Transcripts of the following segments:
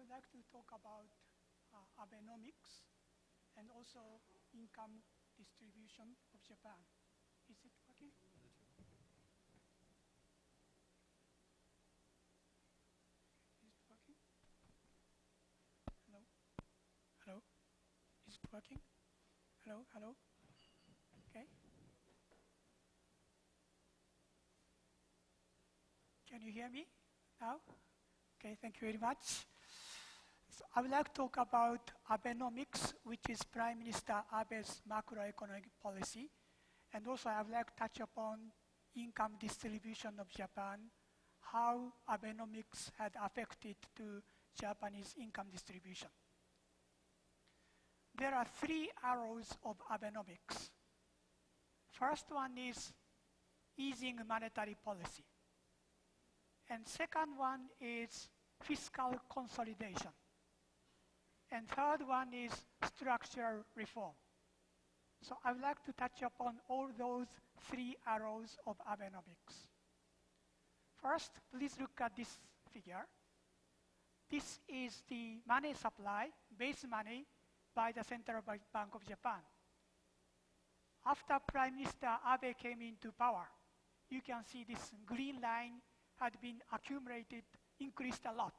would like to talk about Abenomics and also income distribution of Japan. Is it working? Is it working? Hello? Hello? Is it working? Hello? Hello? Okay. Can you hear me now? Okay, thank you very much. So I would like to talk about Abenomics, which is Prime Minister Abe's macroeconomic policy. And also I would like to touch upon income distribution of Japan, how Abenomics had affected to Japanese income distribution. There are three arrows of Abenomics. First one is easing monetary policy. And second one is fiscal consolidation. And third one is structural reform. So I would like to touch upon all those three arrows of Abenomics. First, please look at this figure. This is the money supply, base money, by the Central Bank of Japan. After Prime Minister Abe came into power, you can see this green line had been accumulated, increased a lot.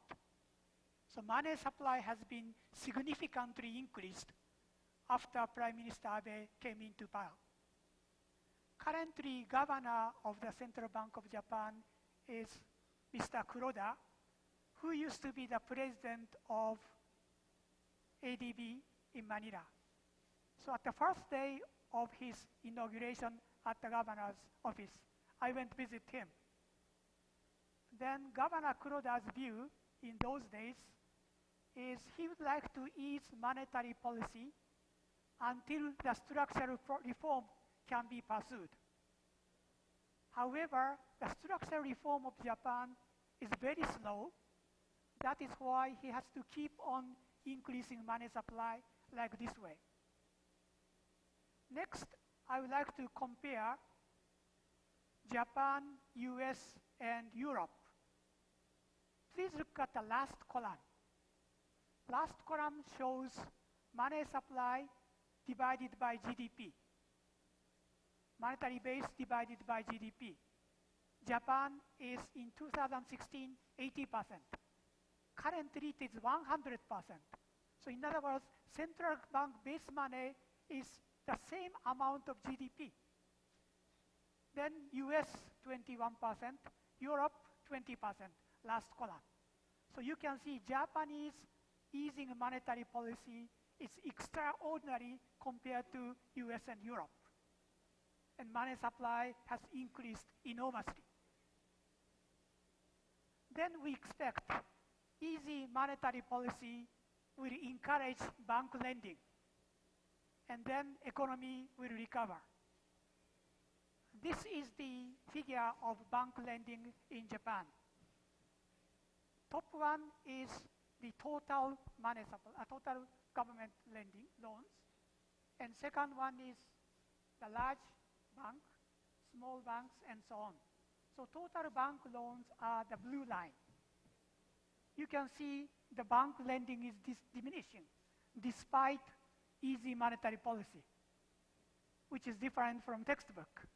So money supply has been significantly increased after Prime Minister Abe came into power. Currently, governor of the Central Bank of Japan is Mr. Kuroda, who used to be the president of ADBI in Manila. So at the first day of his inauguration at the governor's office, I went to visit him. Then Governor Kuroda's view in those days is he would like to ease monetary policy until the structural reform can be pursued. However, the structural reform of Japan is very slow. That is why he has to keep on increasing money supply like this way. Next, I would like to compare Japan, US, and Europe. Please look at the last column. Last column shows money supply divided by GDP. Monetary base divided by GDP. Japan is in 2016, 80%. Currently, it is 100%. So in other words, central bank base money is the same amount of GDP. Then US 21%, Europe 20%, last column. So you can see Japanese easing monetary policy is extraordinary compared to US and Europe. And money supply has increased enormously. Then we expect easy monetary policy will encourage bank lending. And then economy will recover. This is the figure of bank lending in Japan. Top one is the total money supply, total government lending loans. And second one is the large bank, small banks, and so on. So total bank loans are the blue line. You can see the bank lending is diminishing despite easy monetary policy, which is different from textbook.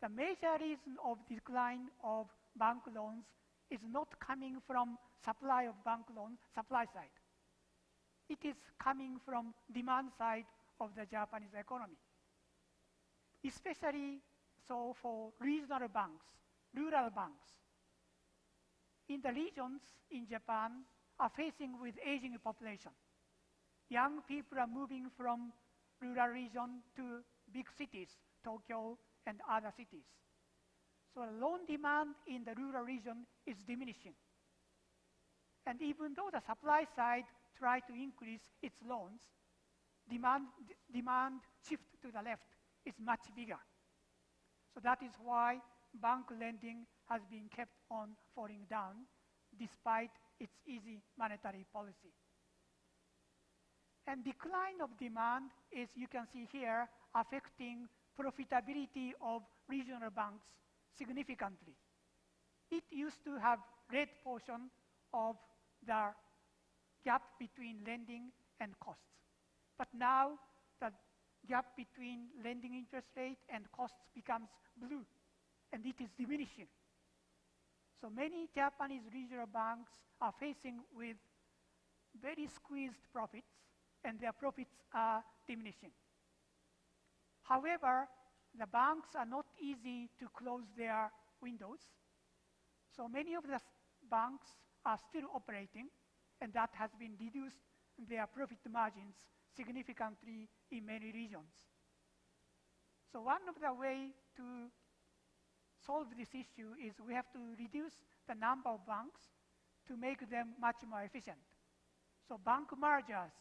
The major reason of decline of bank loans is not coming from supply of bank loans, supply side. It is coming from demand side of the Japanese economy. Especially so for regional banks, rural banks. In the regions in Japan are facing with aging population. Young people are moving from rural region to big cities, Tokyo and other cities. So loan demand in the rural region is diminishing. And even though the supply side try to increase its loans, demand shift to the left is much bigger. So that is why bank lending has been kept on falling down despite its easy monetary policy. And decline of demand is, you can see here, affecting profitability of regional banks significantly. It used to have great portion of the gap between lending and costs. But now the gap between lending interest rate and costs becomes blue, and it is diminishing. So many Japanese regional banks are facing with very squeezed profits, and their profits are diminishing. However, the banks are not easy to close their windows. So many of the banks are still operating, and that has been reduced their profit margins significantly in many regions. So one of the ways to solve this issue is we have to reduce the number of banks to make them much more efficient. So bank mergers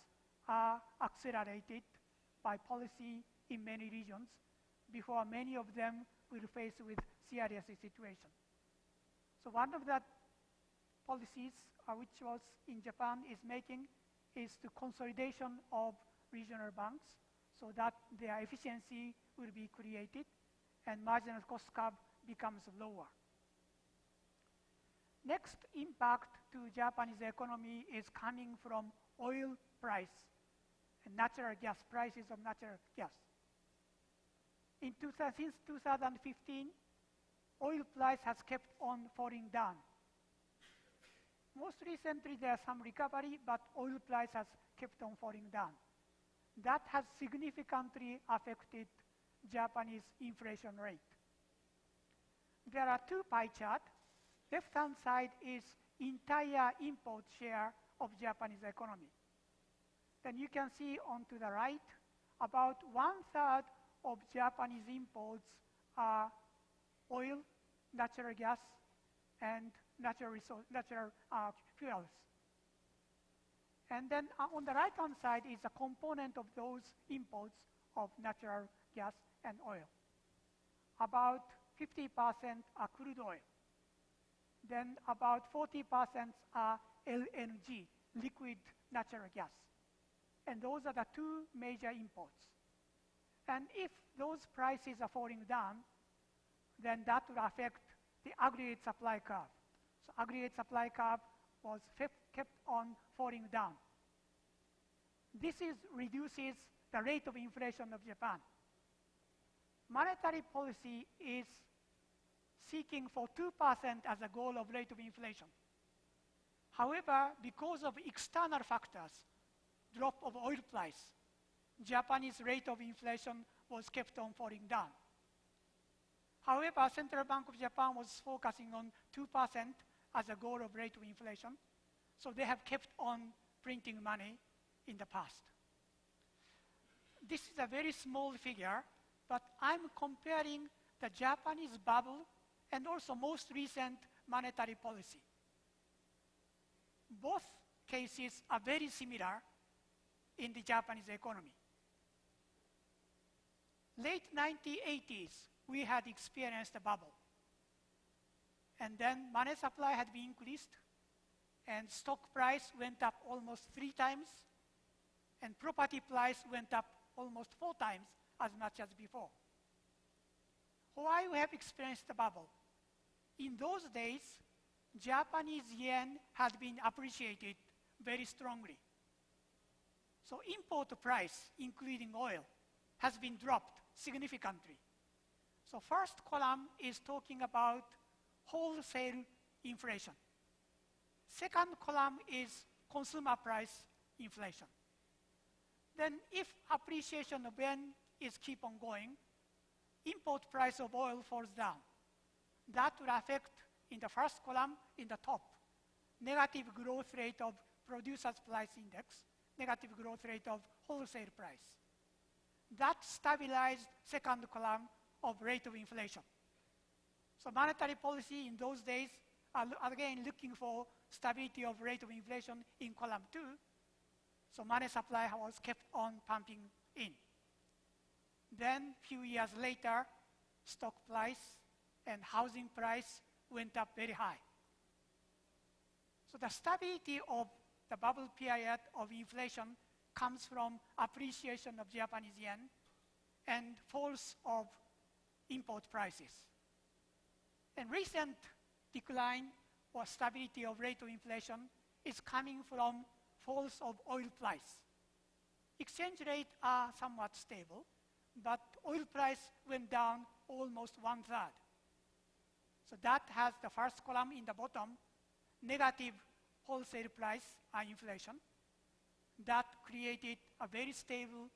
are accelerated by policy in many regions before many of them will face with serious situation. So one of the policies which was in Japan is making is the consolidation of regional banks so that their efficiency will be created and marginal cost curve becomes lower. Next impact to Japanese economy is coming from oil price and natural gas, prices of natural gas. Since 2015, oil price has kept on falling down. Most recently, there's some recovery, but oil price has kept on falling down. That has significantly affected Japanese inflation rate. There are two pie charts. Left-hand side is entire import share of Japanese economy. Then you can see on to the right, about 1/3 of Japanese imports are oil, natural gas, and natural fuels. And then on the right-hand side is a component of those imports of natural gas and oil. About 50% are crude oil. Then about 40% are LNG, liquid natural gas. And those are the two major imports. And if those prices are falling down, then that will affect the aggregate supply curve. So aggregate supply curve was kept on falling down. This reduces the rate of inflation of Japan. Monetary policy is seeking for 2% as a goal of rate of inflation. However, because of external factors, drop of oil price, Japanese rate of inflation was kept on falling down. However, Central Bank of Japan was focusing on 2% as a goal of rate of inflation, so they have kept on printing money in the past. This is a very small figure, but I'm comparing the Japanese bubble and also most recent monetary policy. Both cases are very similar in the Japanese economy. Late 1980s, we had experienced a bubble. And then money supply had been increased, and stock price went up almost 3 times, and property price went up almost 4 times as much as before. Why we have experienced the bubble? In those days, Japanese yen had been appreciated very strongly. So import price, including oil, has been dropped significantly. So first column is talking about wholesale inflation. Second column is consumer price inflation. Then if appreciation of yen is keep on going, import price of oil falls down. That will affect, in the first column, in the top, negative growth rate of producer's price index, negative growth rate of wholesale price. That stabilized second column of rate of inflation. So monetary policy in those days are again looking for stability of rate of inflation in column 2. So money supply was kept on pumping in. Then few years later, stock price and housing price went up very high. So the stability of the bubble period of inflation comes from appreciation of Japanese yen and falls of import prices. And recent decline or stability of rate of inflation is coming from falls of oil price. Exchange rates are somewhat stable, but oil price went down almost 1/3. So that has the first column in the bottom, negative wholesale price inflation. That created a very stable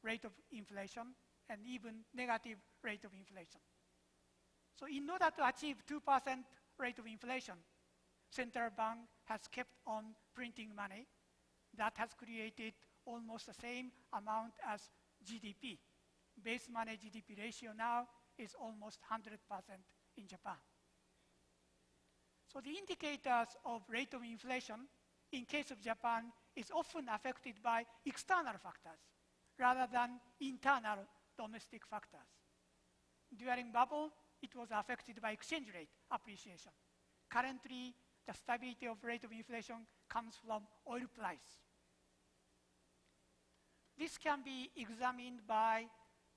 rate of inflation and even negative rate of inflation. So in order to achieve 2% rate of inflation, central bank has kept on printing money. That has created almost the same amount as GDP. Base money GDP ratio now is almost 100% in Japan. So the indicators of rate of inflation in case of Japan is often affected by external factors rather than internal domestic factors. During bubble, it was affected by exchange rate appreciation. Currently, the stability of rate of inflation comes from oil price. This can be examined by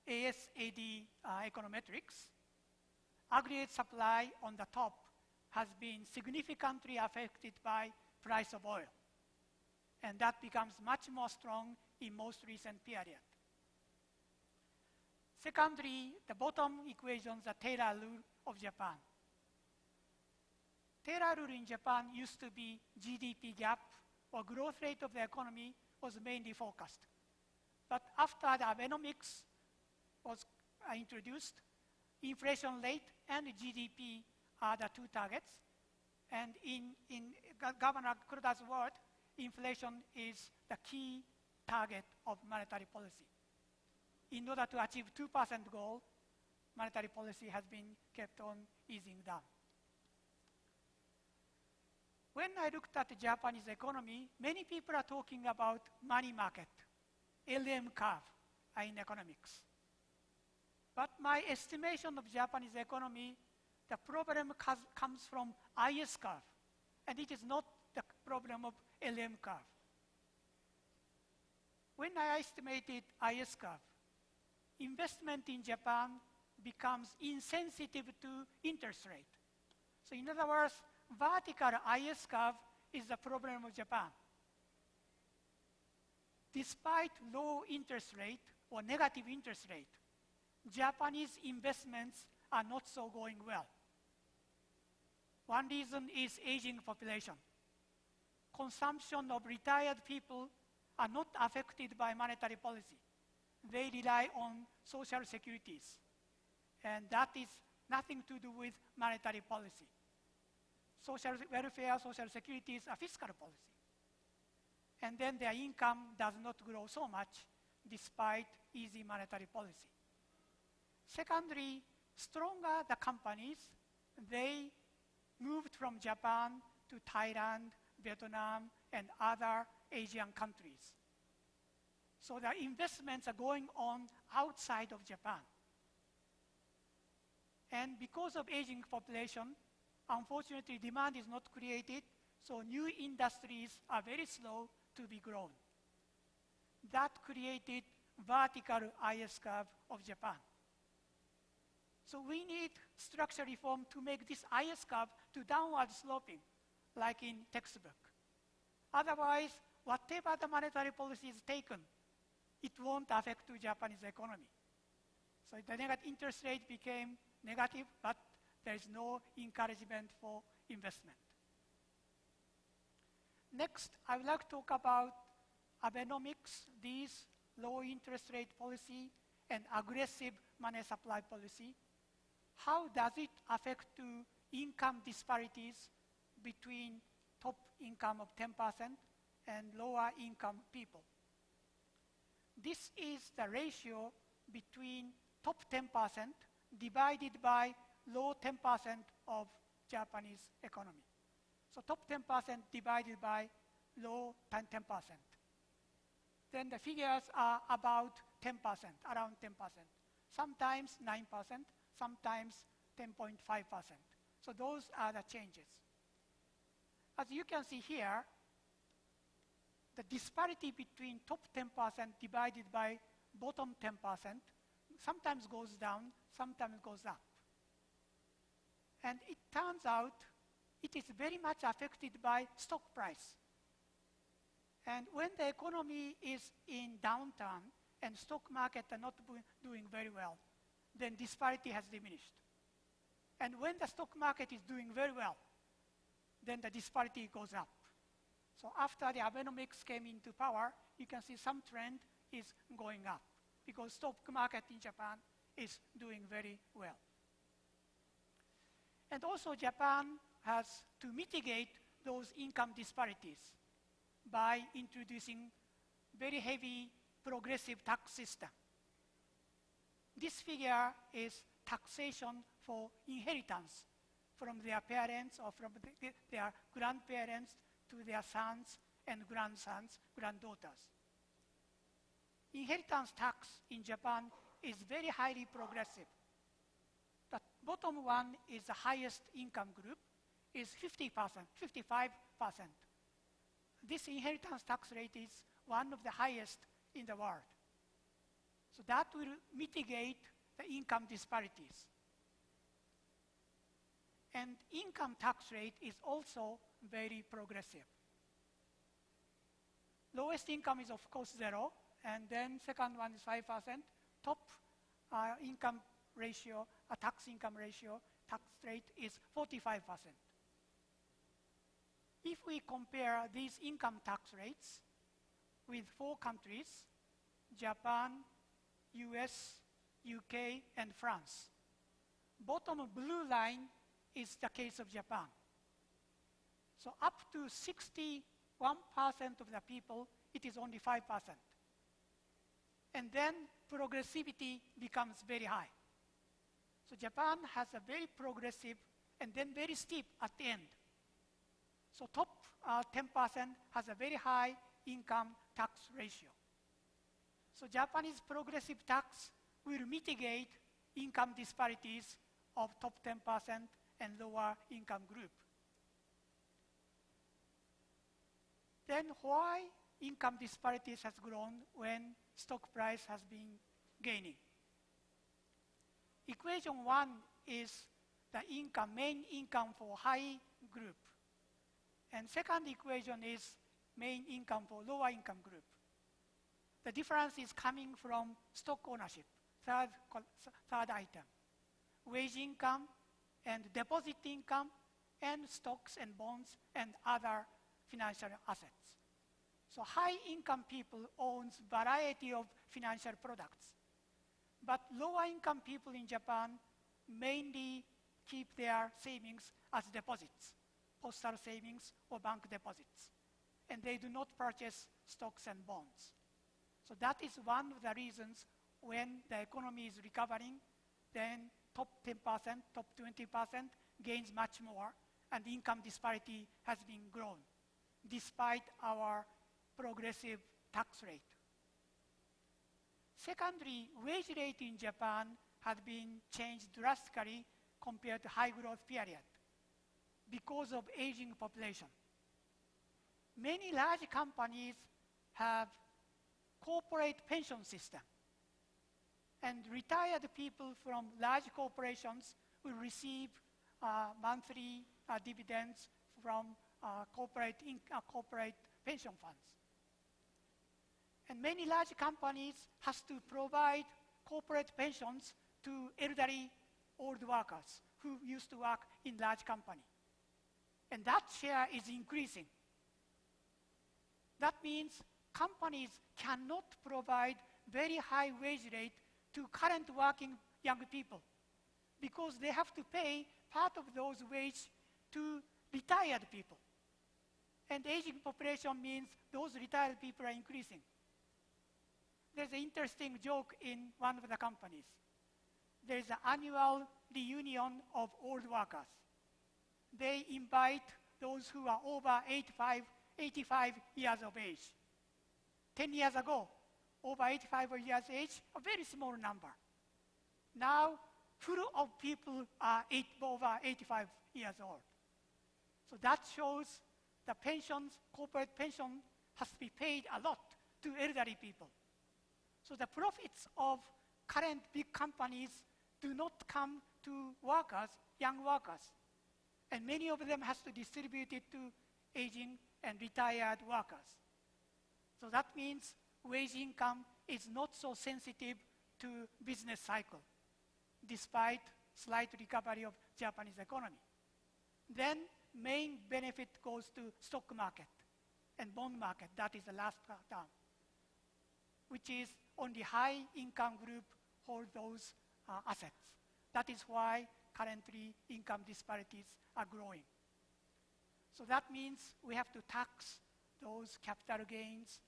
ASAD econometrics. Aggregate supply on the top has been significantly affected by price of oil. And that becomes much more strong in most recent period. Secondly, the bottom equation, the Taylor rule of Japan. Taylor rule in Japan used to be GDP gap or growth rate of the economy was mainly focused. But after the Abenomics was introduced, inflation rate and GDP are the two targets. And in Governor Kuroda's word, inflation is the key target of monetary policy. In order to achieve 2% goal, monetary policy has been kept on easing down. When I looked at the Japanese economy, many people are talking about money market, LM curve in economics. But my estimation of Japanese economy, the problem comes from IS curve, and it is not the problem of LM curve. When I estimated IS curve, investment in Japan becomes insensitive to interest rate. So in other words, vertical IS curve is the problem of Japan. Despite low interest rate or negative interest rate, Japanese investments are not so going well. One reason is aging population. Consumption of retired people are not affected by monetary policy. They rely on social securities. And that is nothing to do with monetary policy. Social welfare, social securities are fiscal policy. And then their income does not grow so much despite easy monetary policy. Secondly, stronger the companies, they moved from Japan to Thailand, Vietnam, and other Asian countries. So the investments are going on outside of Japan. And because of aging population, unfortunately, demand is not created, so new industries are very slow to be grown. That created vertical IS curve of Japan. So we need structural reform to make this IS curve to downward sloping, like in textbook. Otherwise, whatever the monetary policy is taken, it won't affect the Japanese economy. So the negative interest rate became negative, but there is no encouragement for investment. Next, I would like to talk about Abenomics, these low interest rate policy and aggressive money supply policy. How does it affect to income disparities between top income of 10% and lower income people? This is the ratio between top 10% divided by low 10% of Japanese economy. So top 10% divided by low 10%. Then the figures are about 10%, around 10%. Sometimes 9%, sometimes 10.5%. So those are the changes. As you can see here, the disparity between top 10% divided by bottom 10% sometimes goes down, sometimes goes up. And it turns out it is very much affected by stock price. And when the economy is in downturn and stock market are not doing very well, then disparity has diminished. And when the stock market is doing very well, then the disparity goes up. So after the Abenomics came into power, you can see some trend is going up because stock market in Japan is doing very well. And also Japan has to mitigate those income disparities by introducing very heavy progressive tax system. This figure is taxation for inheritance from their parents or from their grandparents to their sons and grandsons, granddaughters. Inheritance tax in Japan is very highly progressive. The bottom one is the highest income group, is 50%, 55%. This inheritance tax rate is one of the highest in the world. So that will mitigate the income disparities. And income tax rate is also very progressive. Lowest income is of course 0, and then second one is 5%. Top income ratio, tax income ratio, tax rate is 45%. If we compare these income tax rates with 4 countries, Japan, US, UK, and France, bottom blue line is the case of Japan. So up to 61% of the people, it is only 5%. And then progressivity becomes very high. So Japan has a very progressive and then very steep at the end. So top 10% has a very high income tax ratio. So Japanese progressive tax will mitigate income disparities of top 10% and lower income group. Then why income disparities has grown when stock price has been gaining? Equation 1 is the income, main income for high group. And second equation is main income for lower income group. The difference is coming from stock ownership, third item. Wage income and deposit income and stocks and bonds and other financial assets. So high income people owns variety of financial products. But lower income people in Japan mainly keep their savings as deposits, postal savings or bank deposits. And they do not purchase stocks and bonds. So that is one of the reasons when the economy is recovering, then top 10%, top 20% gains much more, and income disparity has been grown, despite our progressive tax rate. Secondly, wage rate in Japan has been changed drastically compared to high growth period because of aging population. Many large companies have corporate pension system, and retired people from large corporations will receive monthly dividends from corporate pension funds. And many large companies has to provide corporate pensions to elderly old workers who used to work in large company. And that share is increasing. That means companies cannot provide very high wage rate to current working young people because they have to pay part of those wages to retired people. And aging population means those retired people are increasing. There's an interesting joke in one of the companies. There's an annual reunion of old workers. They invite those who are over 85 years of age. 10 years ago, over 85 years age, a very small number. Now, full of people are over 85 years old. So that shows the pensions, corporate pension has to be paid a lot to elderly people. So the profits of current big companies do not come to workers, young workers. And many of them has to distribute it to aging and retired workers. So that means wage income is not so sensitive to business cycle, despite slight recovery of Japanese economy. Then main benefit goes to stock market and bond market. That is the last term, which is only high income group hold those assets. That is why currently income disparities are growing. So that means we have to tax those capital gains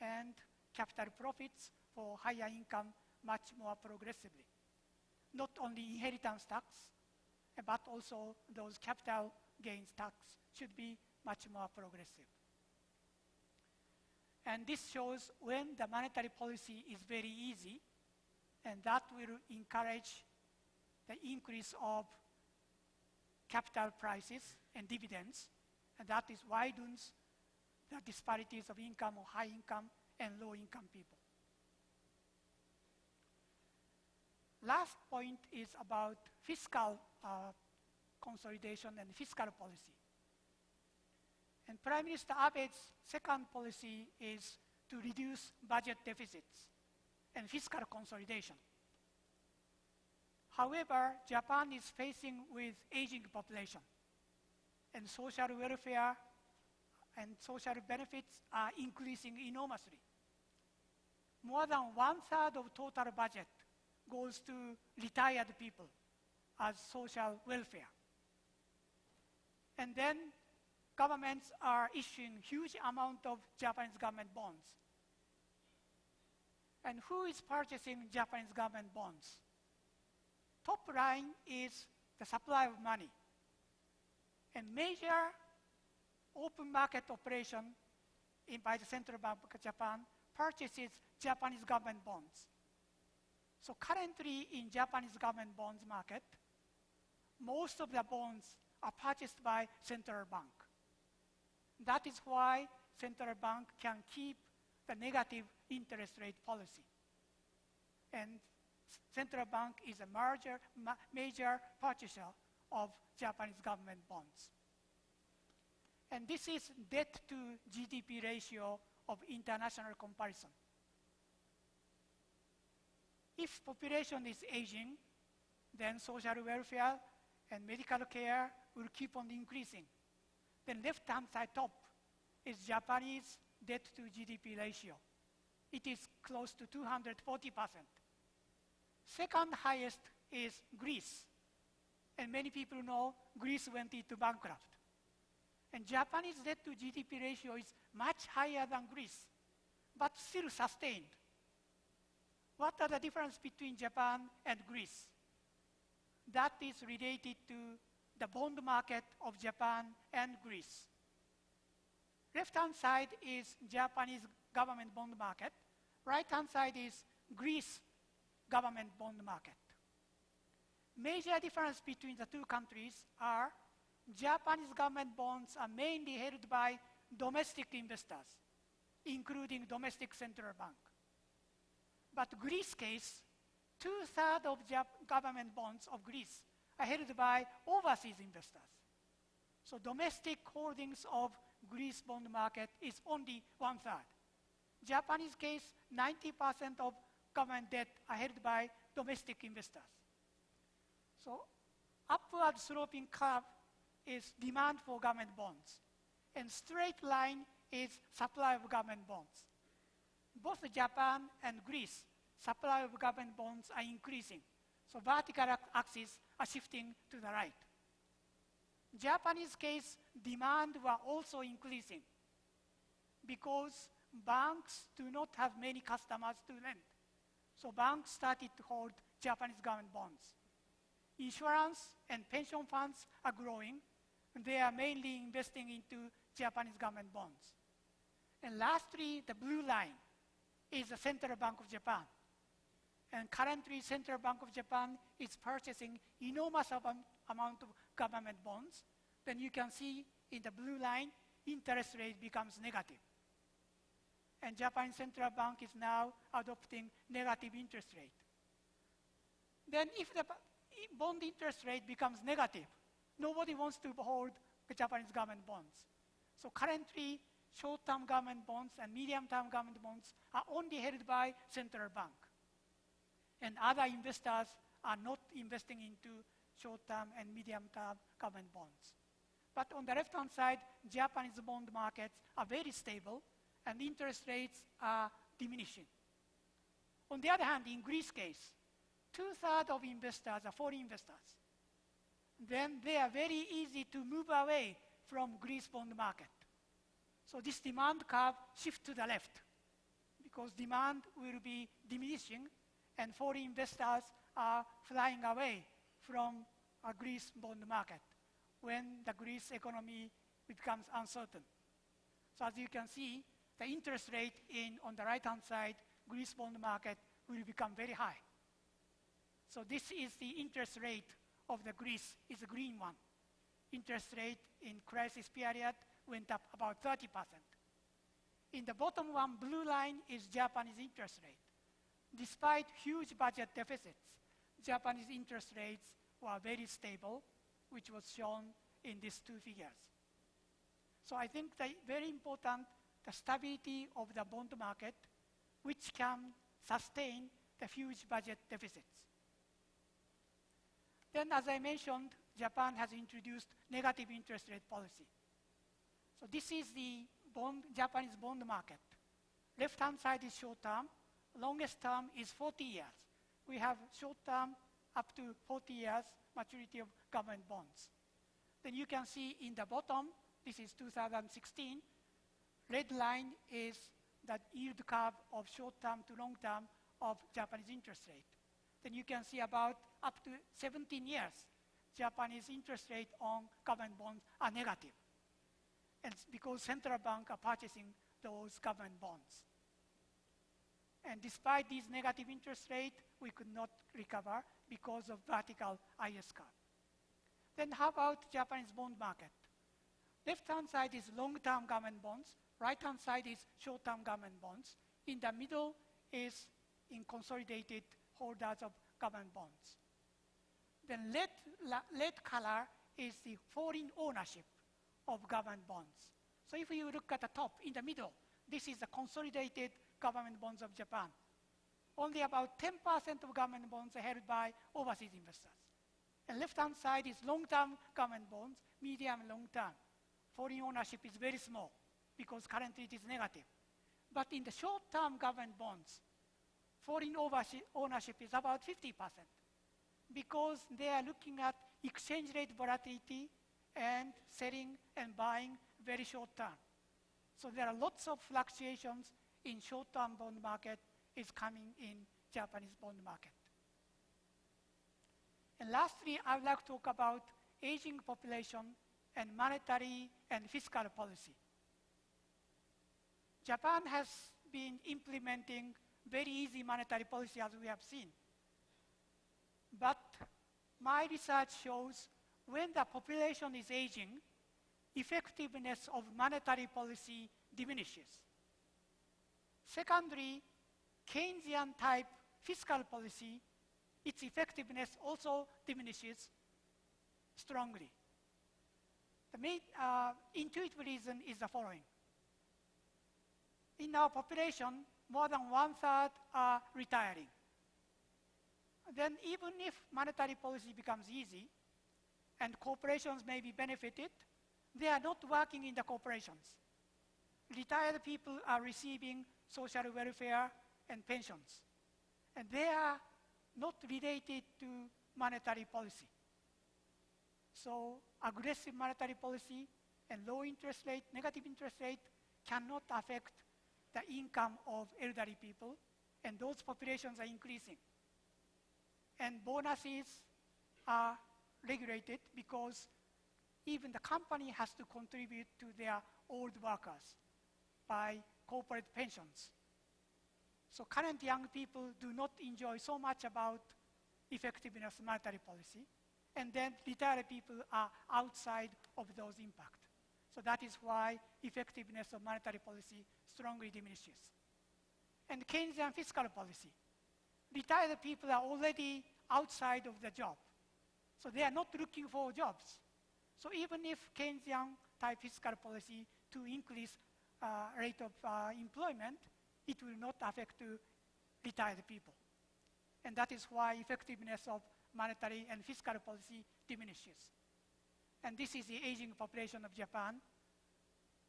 and capital profits for higher income much more progressively. Not only inheritance tax, but also those capital gains tax should be much more progressive. And this shows when the monetary policy is very easy, and that will encourage the increase of capital prices and dividends, and that is widens the disparities of income of high income and low income people. Last point is about fiscal consolidation and fiscal policy. And Prime Minister Abe's second policy is to reduce budget deficits and fiscal consolidation. However, Japan is facing with aging population, and social welfare and social benefits are increasing enormously. More than 1/3 of total budget goes to retired people as social welfare. And then governments are issuing huge amount of Japanese government bonds. And who is purchasing Japanese government bonds? Top line is the supply of money. And major open market operation by the Central Bank of Japan purchases Japanese government bonds. So currently in Japanese government bonds market, most of the bonds are purchased by Central Bank. That is why Central Bank can keep the negative interest rate policy. And Central Bank is a major purchaser of Japanese government bonds. And this is debt to GDP ratio of international comparison. If population is aging, then social welfare and medical care will keep on increasing. Then left-hand side top is Japanese debt to GDP ratio. It is close to 240%. Second highest is Greece. And many people know Greece went into bankrupt. And Japanese debt to GDP ratio is much higher than Greece, but still sustained. What are the difference between Japan and Greece? That is related to the bond market of Japan and Greece. Left-hand side is Japanese government bond market. Right-hand side is Greece government bond market. Major difference between the two countries are Japanese government bonds are mainly held by domestic investors, including domestic central bank. But Greece case, 2/3 of government bonds of Greece are held by overseas investors. So domestic holdings of Greece bond market is only 1/3. Japanese case, 90% of government debt are held by domestic investors. So upward sloping curve is demand for government bonds, and straight line is supply of government bonds. Both Japan and Greece, supply of government bonds are increasing. So vertical axes are shifting to the right. Japanese case, demand were also increasing because banks do not have many customers to lend. So banks started to hold Japanese government bonds. Insurance and pension funds are growing, and they are mainly investing into Japanese government bonds. And lastly, the blue line is the Central Bank of Japan. And currently, Central Bank of Japan is purchasing enormous amount of government bonds. Then you can see in the blue line, interest rate becomes negative. And Japan Central Bank is now adopting negative interest rate. Then if the bond interest rate becomes negative, nobody wants to hold the Japanese government bonds. So currently, short-term government bonds and medium-term government bonds are only held by central bank. And other investors are not investing into short-term and medium-term government bonds. But on the left-hand side, Japanese bond markets are very stable and interest rates are diminishing. On the other hand, in Greece case, 2/3 of investors are foreign investors. Then they are very easy to move away from Greece bond market. So this demand curve shifts to the left because demand will be diminishing and foreign investors are flying away from a Greece bond market when the Greece economy becomes uncertain. So as you can see, the interest rate on the right-hand side, Greece bond market will become very high. So this is the interest rate of the Greece, is the green one. Interest rate in crisis period went up about 30%. In the bottom one, blue line is Japanese interest rate. Despite huge budget deficits, Japanese interest rates were very stable, which was shown in these two figures. So I think that very important, the stability of the bond market, which can sustain the huge budget deficits. Then, as I mentioned, Japan has introduced negative interest rate policy. So this is the Japanese bond market. Left-hand side is short-term. Longest term is 40 years. We have short-term up to 40 years maturity of government bonds. Then you can see in the bottom, this is 2016. Red line is the yield curve of short-term to long-term of Japanese interest rate. Then you can see about up to 17 years, Japanese interest rate on government bonds are negative. And it's because central bank are purchasing those government bonds. And despite these negative interest rate, we could not recover because of vertical IS curve. Then how about Japanese bond market? Left-hand side is long-term government bonds. Right-hand side is short-term government bonds. In the middle is in consolidated holders of government bonds. Then red color is the foreign ownership of government bonds. So if you look at the top, in the middle, this is the consolidated government bonds of Japan. Only about 10% of government bonds are held by overseas investors. And left-hand side is long-term government bonds, medium and long-term. Foreign ownership is very small because currently it is negative. But in the short-term government bonds, foreign ownership is about 50% because they are looking at exchange rate volatility and selling and buying very short term. So there are lots of fluctuations in short-term bond market is coming in Japanese bond market. And lastly, I would like to talk about aging population and monetary and fiscal policy. Japan has been implementing very easy monetary policy as we have seen. But my research shows when the population is aging, effectiveness of monetary policy diminishes. Secondly, Keynesian type fiscal policy, its effectiveness also diminishes strongly. The main intuitive reason is the following. In our population, more than 1/3 are retiring. Then even if monetary policy becomes easy and corporations may be benefited, they are not working in the corporations. Retired people are receiving social welfare and pensions. And they are not related to monetary policy. So aggressive monetary policy and low interest rate, negative interest rate cannot affect the income of elderly people, and those populations are increasing. And bonuses are regulated because even the company has to contribute to their old workers by corporate pensions. So current young people do not enjoy so much about effectiveness of monetary policy, and then retired people are outside of those impacts. So that is why effectiveness of monetary policy strongly diminishes. And Keynesian fiscal policy. Retired people are already outside of the job. So they are not looking for jobs. So even if Keynesian type fiscal policy to increase rate of employment, it will not affect retired people. And that is why effectiveness of monetary and fiscal policy diminishes. And this is the aging population of Japan.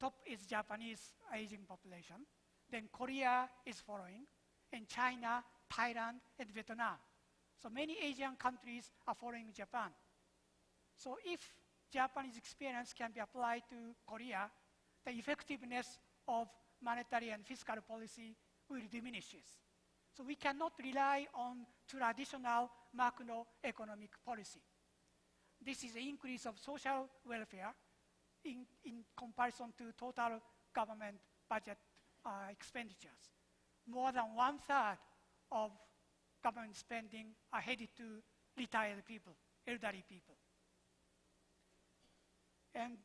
Top is Japanese aging population. Then Korea is following, and China, Thailand, and Vietnam. So many Asian countries are following Japan. So if Japanese experience can be applied to Korea, the effectiveness of monetary and fiscal policy will diminish. So we cannot rely on traditional macroeconomic policy. This is an increase of social welfare in comparison to total government budget expenditures. More than 1/3 of government spending are headed to retired people, elderly people. And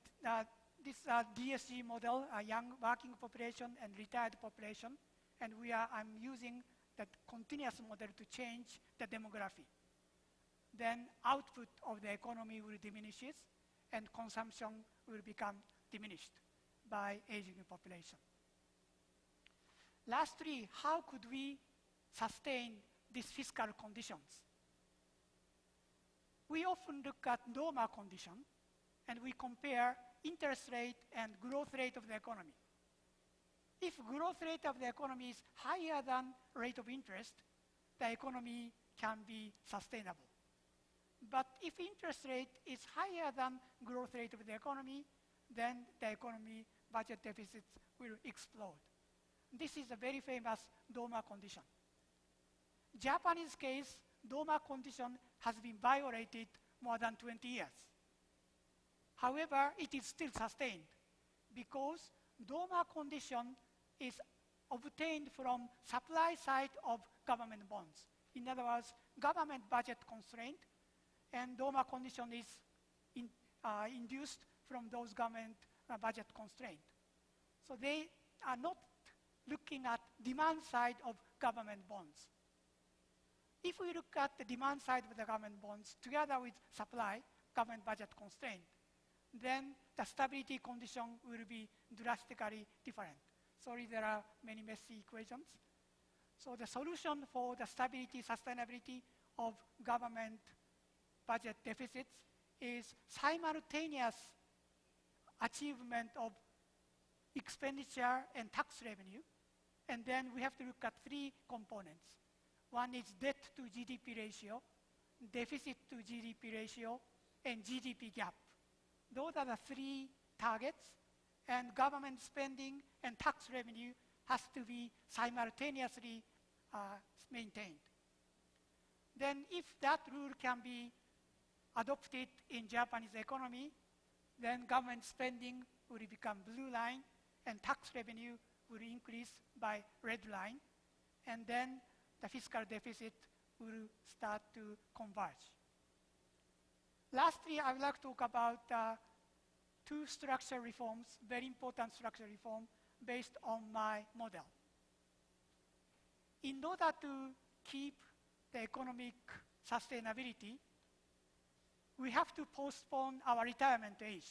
this DSG model, a young working population and retired population, and I'm using that continuous model to change the demography. Then output of the economy will diminish, and consumption will become diminished by aging population. Lastly, how could we sustain these fiscal conditions? We often look at normal condition, and we compare interest rate and growth rate of the economy. If growth rate of the economy is higher than rate of interest, the economy can be sustainable. But if interest rate is higher than growth rate of the economy, then the economy budget deficits will explode. This is a very famous Doma condition. Japanese case, Doma condition has been violated more than 20 years. However, it is still sustained because Doma condition is obtained from supply side of government bonds. In other words, government budget constraint, and Doma condition is induced from those government budget constraint. So they are not looking at demand side of government bonds. If we look at the demand side of the government bonds together with supply, government budget constraint, then the stability condition will be drastically different. Sorry, there are many messy equations. So the solution for the stability, sustainability of government budget deficits is simultaneous achievement of expenditure and tax revenue. And then we have to look at 3 components. One is debt to GDP ratio, deficit to GDP ratio, and GDP gap. Those are the 3 targets, and government spending and tax revenue has to be simultaneously maintained. Then if that rule can be adopted in Japanese economy, then government spending will become blue line, and tax revenue will increase by red line, and then the fiscal deficit will start to converge. Lastly, I would like to talk about 2 structural reforms, very important structural reform based on my model. In order to keep the economic sustainability, we have to postpone our retirement age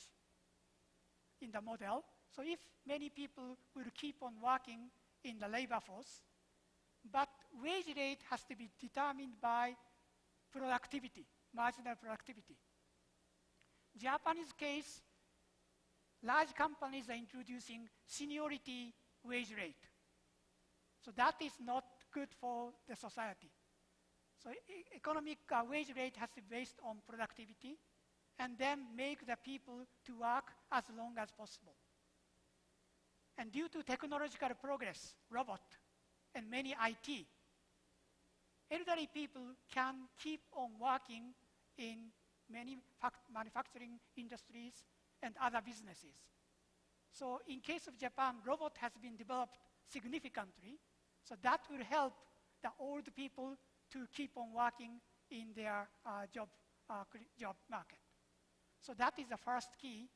in the model. So if many people will keep on working in the labor force, but wage rate has to be determined by productivity, marginal productivity. Japanese case, large companies are introducing seniority wage rate. So that is not good for the society. So economic wage rate has to be based on productivity, and then make the people to work as long as possible. And due to technological progress, robot, and many IT, elderly people can keep on working in many manufacturing industries and other businesses. So in case of Japan, robot has been developed significantly, so that will help the old people to keep on working in their job market. So that is the first key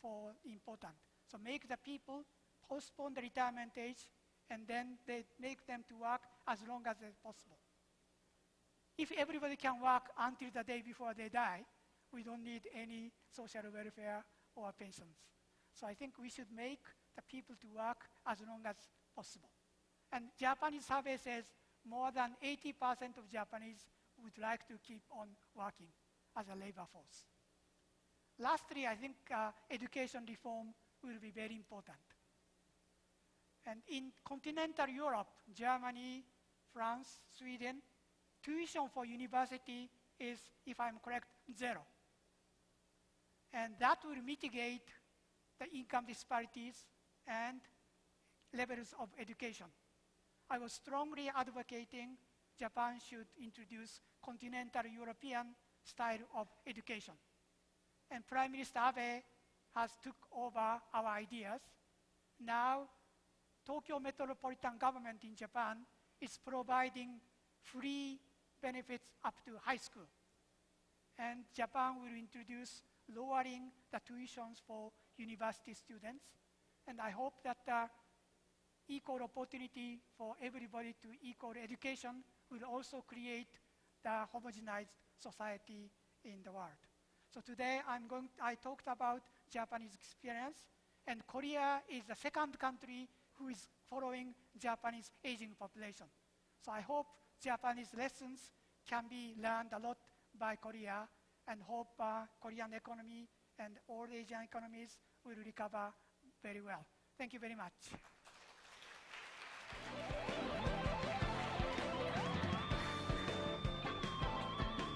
for important. So make the people postpone the retirement age, and then they make them to work as long as possible. If everybody can work until the day before they die, we don't need any social welfare or pensions. So I think we should make the people to work as long as possible. And Japanese survey says more than 80% of Japanese would like to keep on working as a labor force. Lastly, I think education reform will be very important. And in continental Europe, Germany, France, Sweden, tuition for university is, if I'm correct, 0. And that will mitigate the income disparities and levels of education. I was strongly advocating Japan should introduce continental European style of education. And Prime Minister Abe has took over our ideas. Now, Tokyo Metropolitan Government in Japan is providing free benefits up to high school. And Japan will introduce lowering the tuitions for university students. And I hope that equal opportunity for everybody to equal education will also create the homogenized society in the world. So today I talked about Japanese experience, and Korea is the second country who is following Japanese aging population. So I hope Japanese lessons can be learned a lot by Korea, and hope Korean economy and all Asian economies will recover very well. Thank you very much.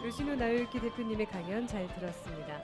요시노 나오유키 대표님의 강연 잘 들었습니다.